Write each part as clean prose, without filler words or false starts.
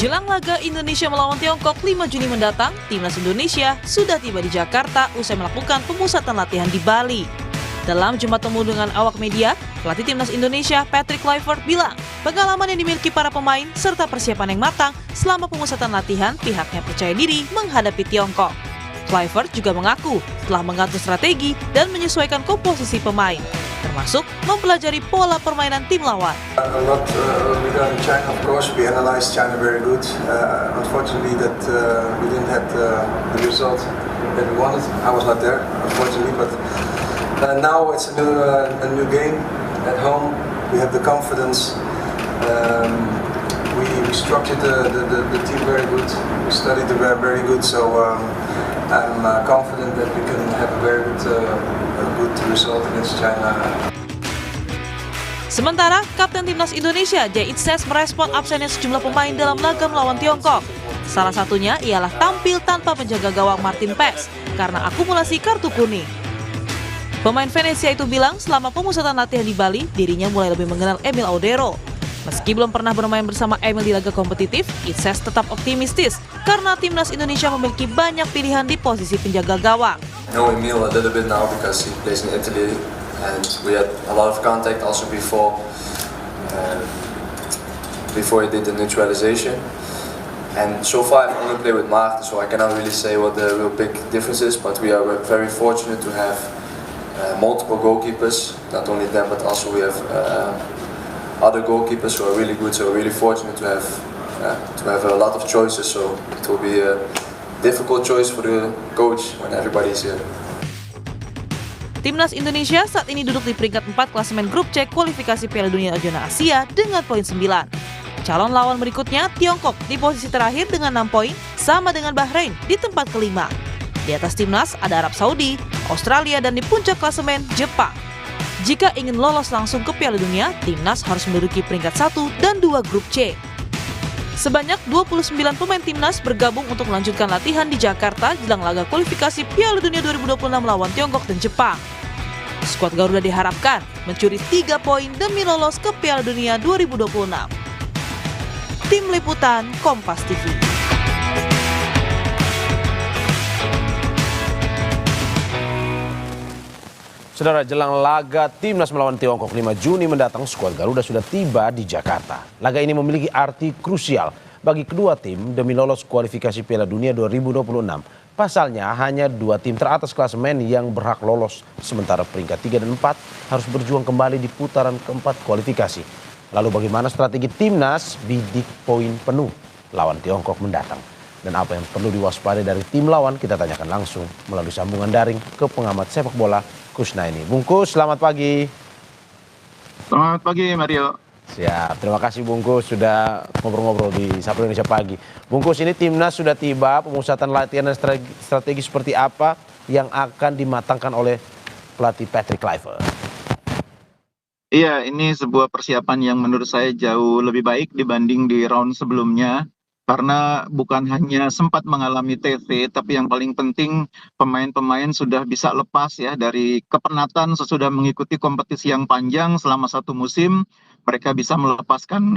Jelang laga Indonesia melawan Tiongkok 5 Juni mendatang, Timnas Indonesia sudah tiba di Jakarta usai melakukan pemusatan latihan di Bali. Dalam jumpa temu dengan awak media, pelatih Timnas Indonesia Patrick Kluivert bilang pengalaman yang dimiliki para pemain serta persiapan yang matang selama pemusatan latihan pihaknya percaya diri menghadapi Tiongkok. Kluivert juga mengaku telah mengatur strategi dan menyesuaikan komposisi pemain, termasuk mempelajari pola permainan tim lawan. Regarding China, of course, we analyzed China very good. Unfortunately, that we didn't have the result that we wanted. I was not there, unfortunately, but now it's a new game at home. We have the confidence. We structured the team very good. We studied it very good. So I'm confident that we can have a very good result against China. Sementara, Kapten Timnas Indonesia Jay Itzes merespon absennya sejumlah pemain dalam laga melawan Tiongkok. Salah satunya ialah tampil tanpa penjaga gawang Martin Paes karena akumulasi kartu kuning. Pemain Venesia itu bilang selama pemusatan latihan di Bali, dirinya mulai lebih mengenal Emil Audero. Meski belum pernah bermain bersama Emil di laga kompetitif, Itzes tetap optimistis karena Timnas Indonesia memiliki banyak pilihan di posisi penjaga gawang. I know Emil a little bit now because he plays in Italy. And we had a lot of contact also before he did the neutralization. And so far I've only played with Maarten, so I cannot really say what the real big difference is, but we are very fortunate to have multiple goalkeepers, not only them, but also we have other goalkeepers who are really good, so we're really fortunate to have a lot of choices, so it will be a difficult choice for the coach when everybody is here. Timnas Indonesia saat ini duduk di peringkat 4 klasemen grup C kualifikasi Piala Dunia Zona Asia dengan poin 9. Calon lawan berikutnya Tiongkok di posisi terakhir dengan 6 poin sama dengan Bahrain di tempat kelima. Di atas Timnas ada Arab Saudi, Australia dan di puncak klasemen Jepang. Jika ingin lolos langsung ke Piala Dunia, Timnas harus menduduki peringkat 1 dan 2 grup C. Sebanyak 29 pemain Timnas bergabung untuk melanjutkan latihan di Jakarta jelang laga kualifikasi Piala Dunia 2026 melawan Tiongkok dan Jepang. Skuad Garuda diharapkan mencuri 3 poin demi lolos ke Piala Dunia 2026. Tim Liputan Kompas TV. Saudara, jelang laga Timnas melawan Tiongkok 5 Juni mendatang, skuad Garuda sudah tiba di Jakarta. Laga ini memiliki arti krusial bagi kedua tim demi lolos kualifikasi Piala Dunia 2026. Pasalnya, hanya 2 tim teratas klasemen yang berhak lolos, sementara peringkat 3 dan 4 harus berjuang kembali di putaran keempat kualifikasi. Lalu bagaimana strategi Timnas bidik poin penuh lawan Tiongkok mendatang? Dan apa yang perlu diwaspadai dari tim lawan, kita tanyakan langsung melalui sambungan daring ke pengamat sepak bola Kusnaini. Bungkus, selamat pagi. Selamat pagi, Mario. Siap, terima kasih Bungkus sudah ngobrol-ngobrol di Sapa Indonesia Pagi. Bungkus, ini Timnas sudah tiba, pemusatan latihan dan strategi seperti apa yang akan dimatangkan oleh pelatih Patrick Kluivert? Iya, ini sebuah persiapan yang menurut saya jauh lebih baik dibanding di round sebelumnya. Karena bukan hanya sempat mengalami TC, tapi yang paling penting pemain-pemain sudah bisa lepas ya dari kepenatan sesudah mengikuti kompetisi yang panjang selama 1 musim. Mereka bisa melepaskan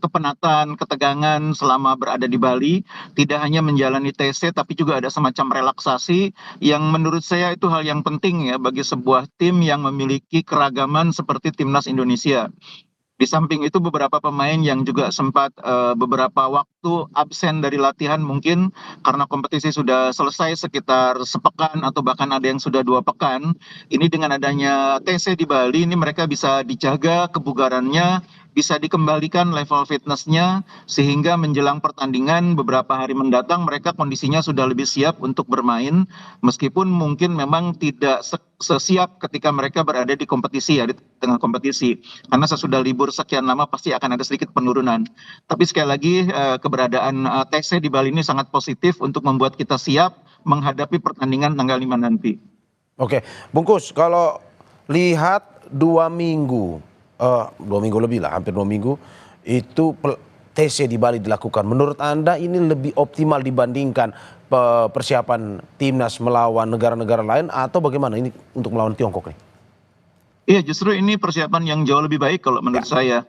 kepenatan, ketegangan selama berada di Bali. Tidak hanya menjalani TC, tapi juga ada semacam relaksasi yang menurut saya itu hal yang penting ya bagi sebuah tim yang memiliki keragaman seperti Timnas Indonesia. Di samping itu beberapa pemain yang juga sempat beberapa waktu absen dari latihan mungkin karena kompetisi sudah selesai sekitar sepekan atau bahkan ada yang sudah 2 pekan. Ini dengan adanya TC di Bali ini mereka bisa dijaga kebugarannya, bisa dikembalikan level fitnessnya sehingga menjelang pertandingan beberapa hari mendatang mereka kondisinya sudah lebih siap untuk bermain meskipun mungkin memang tidak sesiap ketika mereka berada di kompetisi ya di tengah kompetisi karena sesudah libur sekian lama pasti akan ada sedikit penurunan. Tapi sekali lagi keberadaan TC di Bali ini sangat positif untuk membuat kita siap menghadapi pertandingan tanggal 5 nanti. Oke, Bungkus, kalau lihat 2 minggu 2 minggu lebih lah, hampir 2 minggu itu TC di Bali dilakukan. Menurut Anda ini lebih optimal dibandingkan persiapan Timnas melawan negara-negara lain atau bagaimana ini untuk melawan Tiongkok nih? Iya, justru ini persiapan yang jauh lebih baik kalau menurut saya,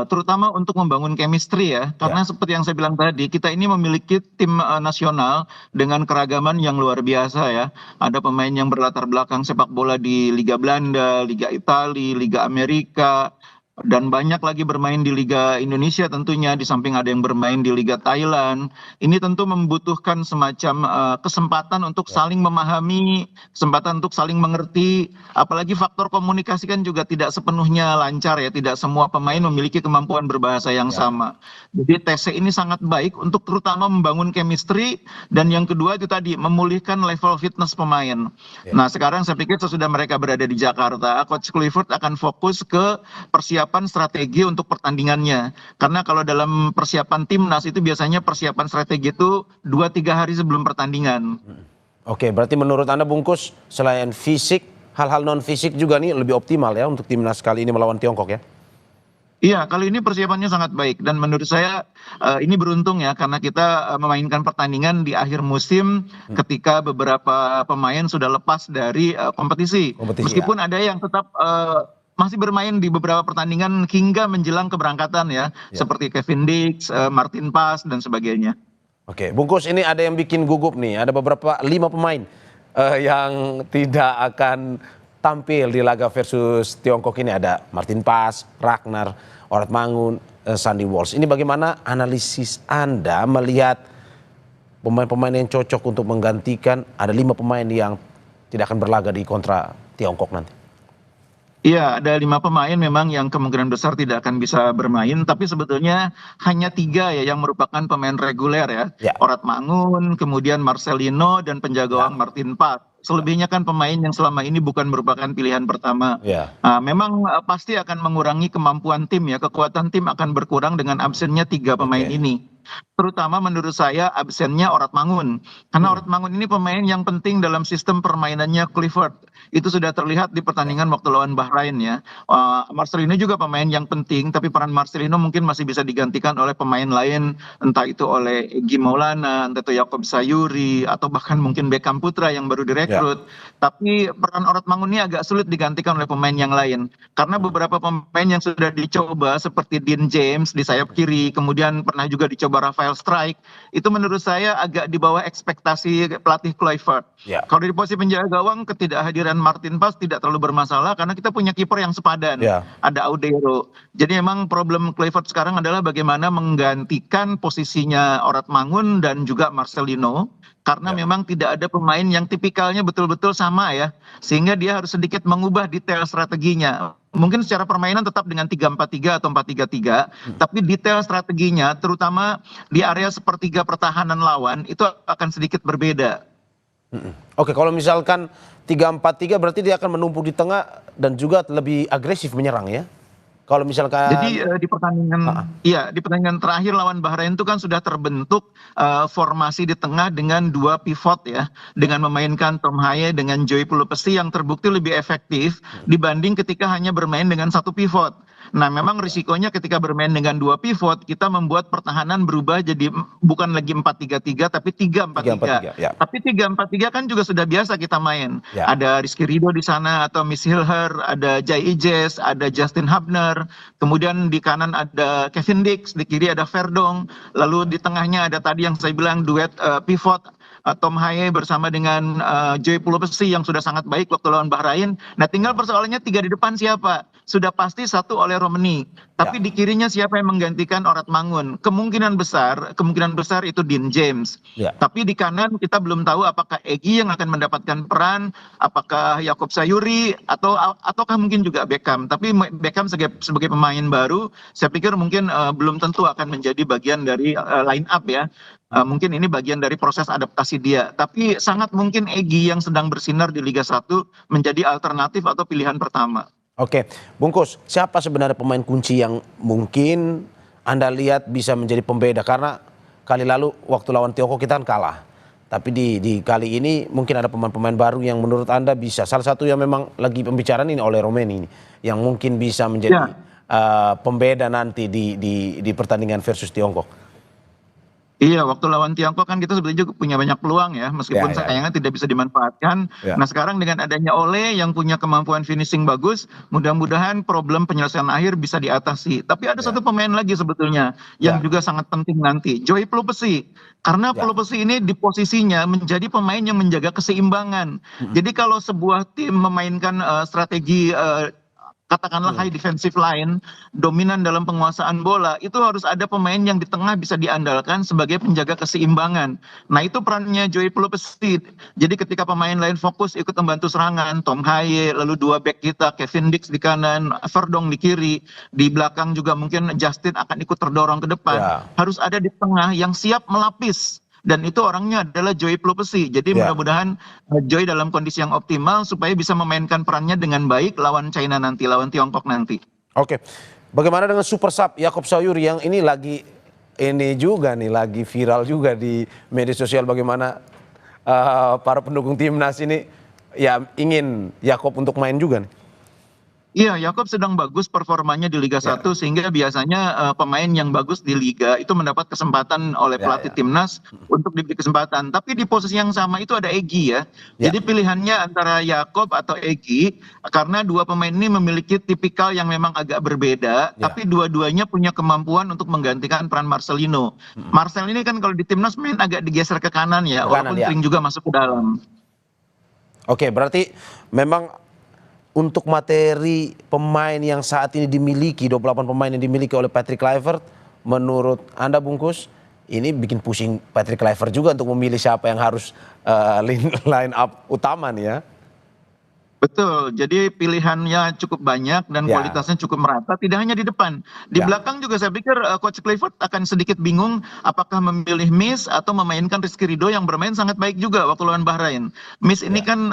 terutama untuk membangun chemistry ya, karena seperti yang saya bilang tadi, kita ini memiliki tim nasional dengan keragaman yang luar biasa ya. Ada pemain yang berlatar belakang sepak bola di Liga Belanda, Liga Italia, Liga Amerika, dan banyak lagi bermain di Liga Indonesia tentunya, di samping ada yang bermain di Liga Thailand. Ini tentu membutuhkan semacam kesempatan untuk saling memahami, kesempatan untuk saling mengerti, apalagi faktor komunikasi kan juga tidak sepenuhnya lancar ya, tidak semua pemain memiliki kemampuan berbahasa yang sama. Jadi TC ini sangat baik untuk terutama membangun chemistry, dan yang kedua itu tadi memulihkan level fitness pemain. Nah, sekarang saya pikir sesudah mereka berada di Jakarta, Coach Clifford akan fokus ke persiapan strategi untuk pertandingannya. Karena kalau dalam persiapan timnas itu biasanya persiapan strategi itu 2-3 hari sebelum pertandingan. Oke, berarti menurut Anda Bungkus, selain fisik, hal-hal non fisik juga nih lebih optimal ya untuk timnas kali ini melawan Tiongkok ya? Iya, kali ini persiapannya sangat baik, dan menurut saya ini beruntung ya, karena kita memainkan pertandingan di akhir musim ketika beberapa pemain sudah lepas dari kompetisi. Meskipun ada yang tetap masih bermain di beberapa pertandingan hingga menjelang keberangkatan ya, seperti Kevin Dix, Martin Pas dan sebagainya. Oke, Bungkus, ini ada yang bikin gugup nih. Ada beberapa 5 pemain yang tidak akan tampil di laga versus Tiongkok ini. Ada Martin Pas, Ragnar, Orat Mangun, Sandy Walsh. Ini bagaimana analisis Anda melihat pemain-pemain yang cocok untuk menggantikan? Ada 5 pemain yang tidak akan berlaga di kontra Tiongkok nanti. Iya, ada 5 pemain memang yang kemungkinan besar tidak akan bisa bermain, tapi sebetulnya hanya 3 ya yang merupakan pemain reguler ya. Orat Mangun, kemudian Marcelino, dan penjaga gawang Martin Pas. Selebihnya kan pemain yang selama ini bukan merupakan pilihan pertama. Memang pasti akan mengurangi kemampuan tim ya, kekuatan tim akan berkurang dengan absennya 3 pemain ini. Terutama menurut saya absennya Orat Mangun. Karena Orat Mangun ini pemain yang penting dalam sistem permainannya Clifford. Itu sudah terlihat di pertandingan waktu lawan Bahrain ya. Marcelino juga pemain yang penting, tapi peran Marcelino mungkin masih bisa digantikan oleh pemain lain, entah itu oleh Egy Maulana, entah itu Yaakob Sayuri, atau bahkan mungkin Beckham Putra yang baru direkrut. Tapi peran Orat Mangun ini agak sulit digantikan oleh pemain yang lain. Karena beberapa pemain yang sudah dicoba seperti Dean James di sayap kiri, kemudian pernah juga dicoba Rafael Strike, itu menurut saya agak di bawah ekspektasi pelatih Clifford. Kalau di posisi penjaga gawang, ketidakhadiran Martin Pas tidak terlalu bermasalah karena kita punya kiper yang sepadan, ada Audero. Jadi memang problem Clifford sekarang adalah bagaimana menggantikan posisinya Orat Mangun dan juga Marcelino, karena memang tidak ada pemain yang tipikalnya betul-betul sama ya, sehingga dia harus sedikit mengubah detail strateginya. Mungkin secara permainan tetap dengan 3-4-3 atau 4-3-3, tapi detail strateginya terutama di area sepertiga pertahanan lawan itu akan sedikit berbeda. Oke, kalau misalkan 3-4-3 berarti dia akan menumpuk di tengah dan juga lebih agresif menyerang ya? Kalau misalkan Jadi di pertandingan terakhir lawan Bahrain itu kan sudah terbentuk formasi di tengah dengan 2 pivot ya, dengan memainkan Tom Haye dengan Joey Pelupesi yang terbukti lebih efektif dibanding ketika hanya bermain dengan 1 pivot. Nah, memang risikonya ketika bermain dengan 2 pivot, kita membuat pertahanan berubah jadi bukan lagi 4-3-3 tapi 3-4-3. Tapi 3-4-3 kan juga sudah biasa kita main. Ada Rizky Ridho di sana atau Miss Hilher, ada Jai Ijes, ada Justin Hubner, kemudian di kanan ada Kevin Dix, di kiri ada Verdong, lalu di tengahnya ada tadi yang saya bilang duet pivot Tom Haye bersama dengan Joey Pelupesi yang sudah sangat baik waktu lawan Bahrain. Nah, tinggal persoalannya 3 di depan siapa? Sudah pasti 1 oleh Romani, tapi di kirinya siapa yang menggantikan Orat Mangun? Kemungkinan besar itu Dean James. Tapi di kanan kita belum tahu apakah Egy yang akan mendapatkan peran, apakah Yaakob Sayuri ataukah mungkin juga Beckham. Tapi Beckham sebagai pemain baru, saya pikir mungkin belum tentu akan menjadi bagian dari line up ya. Mungkin ini bagian dari proses adaptasi dia. Tapi sangat mungkin Egy yang sedang bersinar di Liga 1 menjadi alternatif atau pilihan pertama. Oke, Bungkus, siapa sebenarnya pemain kunci yang mungkin Anda lihat bisa menjadi pembeda? Karena kali lalu waktu lawan Tiongkok kita kan kalah. Tapi di kali ini mungkin ada pemain-pemain baru yang menurut Anda bisa. Salah satu yang memang lagi pembicaraan ini oleh Romani ini, yang mungkin bisa menjadi pembeda nanti di pertandingan versus Tiongkok. Iya, waktu lawan Tiongkok kan kita sebetulnya juga punya banyak peluang ya, meskipun Ya. sayangnya tidak bisa dimanfaatkan. Ya. Nah sekarang dengan adanya Ole yang punya kemampuan finishing bagus, mudah-mudahan problem penyelesaian akhir bisa diatasi. Tapi ada Ya. satu pemain lagi sebetulnya yang Ya. juga sangat penting nanti, Joy Pelupesi. Karena Ya. Pelupesi ini di posisinya menjadi pemain yang menjaga keseimbangan. Jadi kalau sebuah tim memainkan strategi katakanlah high defensive line, dominan dalam penguasaan bola, itu harus ada pemain yang di tengah bisa diandalkan sebagai penjaga keseimbangan. Nah itu perannya Joy Pelupesi. Jadi ketika pemain lain fokus ikut membantu serangan, Tom Haye, lalu dua back kita, Kevin Dix di kanan, Verdong di kiri, di belakang juga mungkin Justin akan ikut terdorong ke depan. Ya. Harus ada di tengah yang siap melapis. Dan itu orangnya adalah Joy Pelupesi. Jadi Ya. mudah-mudahan Joy dalam kondisi yang optimal supaya bisa memainkan perannya dengan baik lawan China nanti, lawan Tiongkok nanti. Oke, bagaimana dengan super sub Yaakob Sayuri yang ini lagi lagi viral juga di media sosial, bagaimana para pendukung timnas ini ya ingin Yaakob untuk main juga nih. Iya, Yaakob sedang bagus performanya di Liga 1 sehingga biasanya pemain yang bagus di Liga itu mendapat kesempatan oleh pelatih timnas untuk diberi kesempatan. Tapi di posisi yang sama itu ada Egy ya. Jadi pilihannya antara Yaakob atau Egy karena dua pemain ini memiliki tipikal yang memang agak berbeda, tapi dua-duanya punya kemampuan untuk menggantikan peran Marcelino. Marcel ini kan kalau di timnas main agak digeser ke kanan ya, walaupun sering juga masuk ke dalam. Oke, berarti memang untuk materi pemain yang saat ini dimiliki, 28 pemain yang dimiliki oleh Patrick Kluivert, menurut Anda Bungkus, ini bikin pusing Patrick Kluivert juga untuk memilih siapa yang harus line up utama nih ya. Betul, jadi pilihannya cukup banyak dan kualitasnya cukup merata, tidak hanya di depan. Di belakang juga saya pikir Coach Kluivert akan sedikit bingung apakah memilih Miss atau memainkan Rizky Ridho yang bermain sangat baik juga waktu lawan Bahrain. Miss ini kan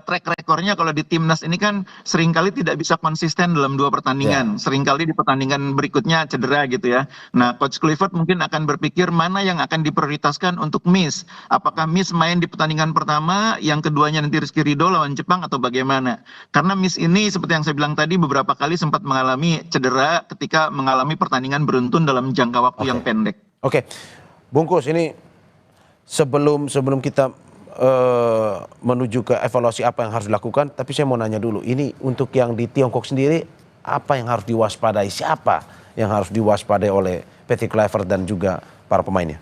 track recordnya kalau di timnas ini kan seringkali tidak bisa konsisten dalam dua pertandingan. Seringkali di pertandingan berikutnya cedera gitu ya. Nah Coach Kluivert mungkin akan berpikir mana yang akan diprioritaskan untuk Miss. Apakah Miss main di pertandingan pertama, yang keduanya nanti Rizky Ridho lawan Jepang atau bagaimana? Karena Miss ini seperti yang saya bilang tadi beberapa kali sempat mengalami cedera ketika mengalami pertandingan beruntun dalam jangka waktu yang pendek. Oke, Bungkus, ini sebelum kita menuju ke evaluasi apa yang harus dilakukan, tapi saya mau nanya dulu, ini untuk yang di Tiongkok sendiri apa yang harus diwaspadai, siapa yang harus diwaspadai oleh Patrick Kluivert dan juga para pemainnya?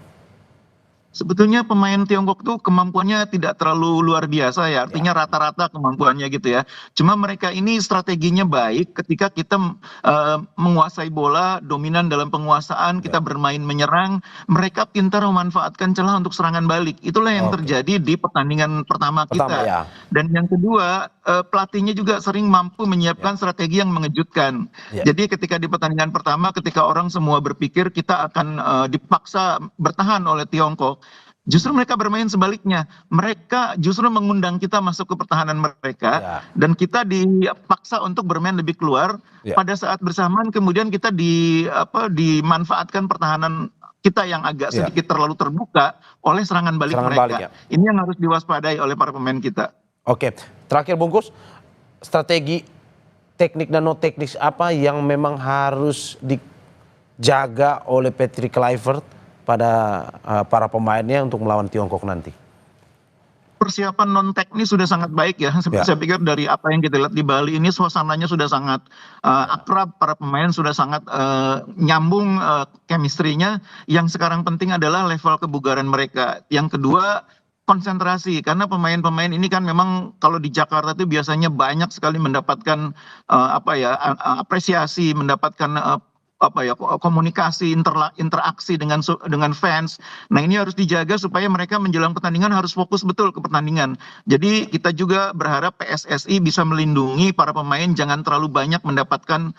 Sebetulnya pemain Tiongkok tuh kemampuannya tidak terlalu luar biasa ya, artinya rata-rata kemampuannya gitu ya. Cuma mereka ini strateginya baik ketika kita menguasai bola, dominan dalam penguasaan, kita bermain menyerang, mereka pintar memanfaatkan celah untuk serangan balik. Itulah yang terjadi di pertandingan pertama kita. Dan yang kedua, pelatihnya juga sering mampu menyiapkan strategi yang mengejutkan. Jadi ketika di pertandingan pertama, ketika orang semua berpikir kita akan dipaksa bertahan oleh Tiongkok, justru mereka bermain sebaliknya. Mereka justru mengundang kita masuk ke pertahanan mereka dan kita dipaksa untuk bermain lebih keluar. Pada saat bersamaan kemudian kita dimanfaatkan pertahanan kita yang agak sedikit terlalu terbuka oleh serangan balik mereka. Ini yang harus diwaspadai oleh para pemain kita. Oke, terakhir Bungkus, strategi teknik dan non teknis apa yang memang harus dijaga oleh Patrick Kluivert pada para pemainnya untuk melawan Tiongkok nanti? Persiapan non teknis sudah sangat baik ya. Saya pikir dari apa yang kita lihat di Bali ini suasananya sudah sangat akrab, para pemain sudah sangat nyambung chemistry-nya. Yang sekarang penting adalah level kebugaran mereka. Yang kedua, konsentrasi, karena pemain-pemain ini kan memang kalau di Jakarta itu biasanya banyak sekali mendapatkan apresiasi, mendapatkan komunikasi, interaksi dengan fans. Nah ini harus dijaga supaya mereka menjelang pertandingan harus fokus betul ke pertandingan. Jadi kita juga berharap PSSI bisa melindungi para pemain, jangan terlalu banyak mendapatkan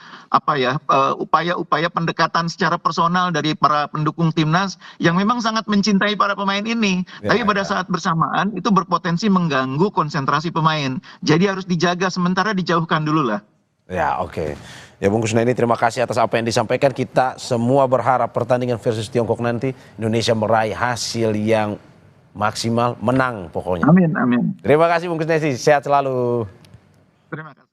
upaya-upaya pendekatan secara personal dari para pendukung timnas yang memang sangat mencintai para pemain ini. Tapi pada saat bersamaan itu berpotensi mengganggu konsentrasi pemain. Jadi harus dijaga, sementara dijauhkan dulu lah. Ya, oke. Ya Bungkus, ini terima kasih atas apa yang disampaikan. Kita semua berharap pertandingan versus Tiongkok nanti Indonesia meraih hasil yang maksimal, menang pokoknya. Amin, amin. Terima kasih Bungkus Nesi, sehat selalu. Terima kasih.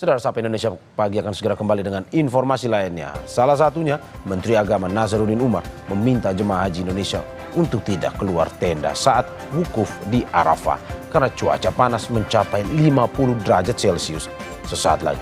Saudara, Sapa Indonesia Pagi akan segera kembali dengan informasi lainnya. Salah satunya, Menteri Agama Nazaruddin Umar meminta jemaah haji Indonesia untuk tidak keluar tenda saat wukuf di Arafah karena cuaca panas mencapai 50 derajat Celcius. Sesaat lagi.